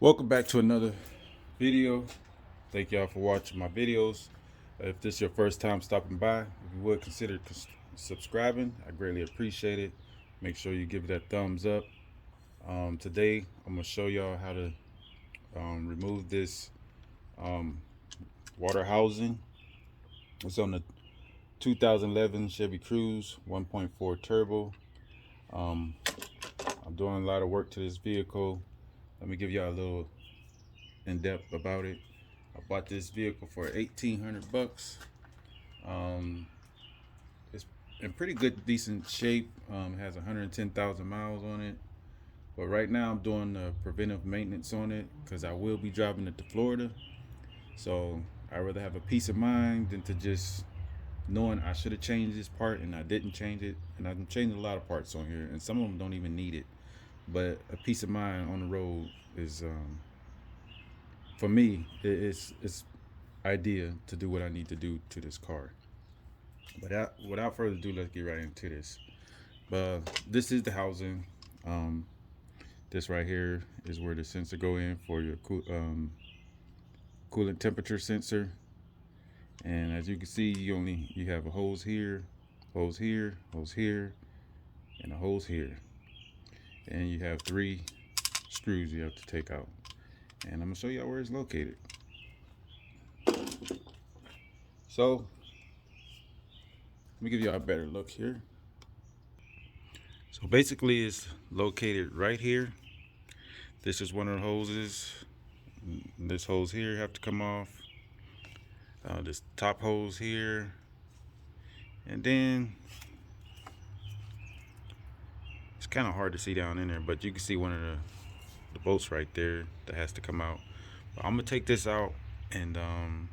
Welcome back to another video. Thank y'all for watching my videos. If this is your first time stopping by, if you would consider subscribing, I greatly appreciate it. Make sure you give it that thumbs up. Today I'm going to show y'all how to remove this water housing. It's on the 2011 Chevy Cruze 1.4 turbo. I'm doing a lot of work to this vehicle. Let me give y'all a little in-depth about it. I bought this vehicle for 1,800 bucks. It's in pretty good, decent shape. It has 110,000 miles on it. But right now I'm doing the preventive maintenance on it because I will be driving it to Florida. So I'd rather have a peace of mind than to just knowing I should have changed this part and I didn't change it. And I'm changing a lot of parts on here, and some of them don't even need it. But a peace of mind on the road is, for me, it's idea to do what I need to do to this car. But without further ado, let's get right into this. But this is the housing. This right here is where the sensor go in for your coolant temperature sensor. And as you can see, you have a hose here, hose here, hose here, and a hose here. And you have 3 screws you have to take out. And I'm gonna show y'all where it's located. So let me give y'all a better look here. So basically it's located right here. This is one of the hoses. This hose here have to come off. This top hose here. And then it's kind of hard to see down in there, but you can see one of the bolts right there that has to come out. But I'm gonna take this out and I'm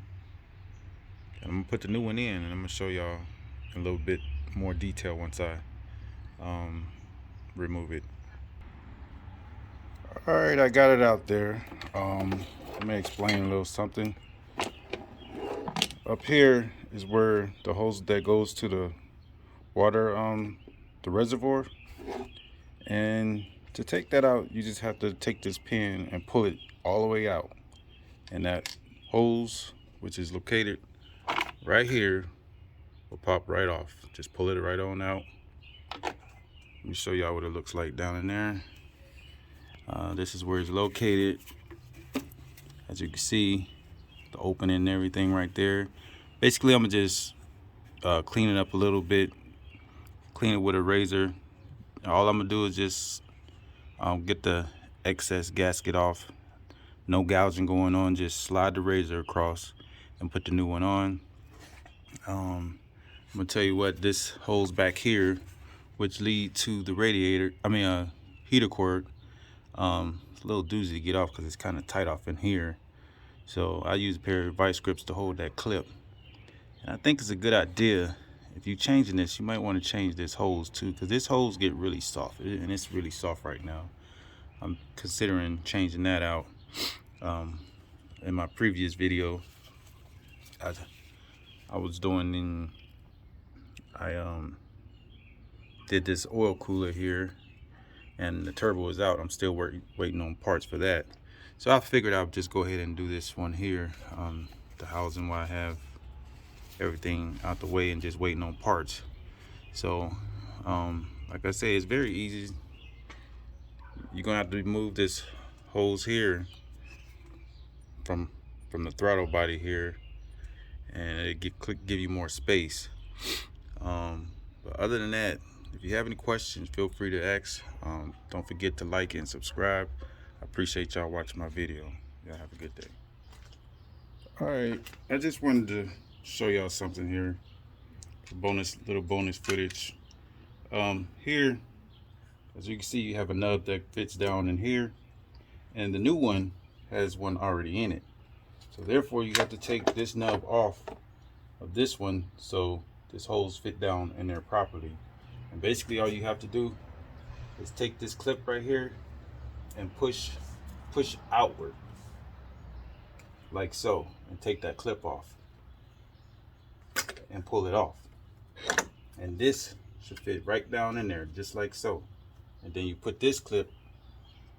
gonna put the new one in, and I'm gonna show y'all a little bit more detail once I remove it. All right, I got it out there. Let me explain a little something. Up here is where the hose that goes to the water, the reservoir. And to take that out, you just have to take this pin and pull it all the way out. And that hose, which is located right here, will pop right off. Just pull it right on out. Let me show y'all what it looks like down in there. This is where it's located. As you can see, the opening and everything right there. Basically, I'm gonna just clean it up a little bit, clean it with a razor. All I'm gonna do is just get the excess gasket off. No gouging going on, just slide the razor across and put the new one on. I'm gonna tell you what, this hose back here, which lead to the radiator, heater cord, it's a little doozy to get off because it's kind of tight off in here. So I use a pair of vice grips to hold that clip. And I think it's a good idea, if you're changing this, you might want to change this hose too, because this hose get really soft, and it's really soft right now. I'm considering changing that out. In my previous video, I was doing I did this oil cooler here, and the turbo is out. I'm still waiting on parts for that. So I figured I'd just go ahead and do this one here, the housing, while I have everything out the way and just waiting on parts. So like I say, it's very easy. You're gonna have to remove this hose here from the throttle body here, and it give you more space. But other than that, if you have any questions, feel free to ask. Don't forget to like and subscribe. I appreciate y'all watching my video. Y'all have a good day. All right, I just wanted to show y'all something here. Little bonus footage. Here, as you can see, you have a nub that fits down in here, and the new one has one already in it. So therefore, you have to take this nub off of this one so this hose fit down in there properly. And basically, all you have to do is take this clip right here and push outward like so, and take that clip off and pull it off. And this should fit right down in there, just like so. And then you put this clip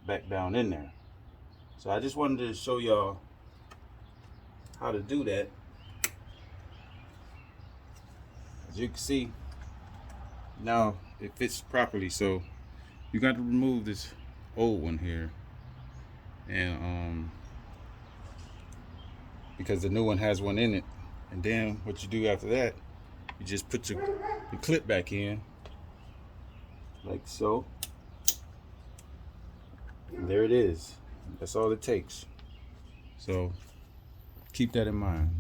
back down in there. So I just wanted to show y'all how to do that. As you can see, now it fits properly. So you got to remove this old one here, and because the new one has one in it. And then what you do after that, you just put your clip back in like so. And there it is. That's all it takes. So keep that in mind.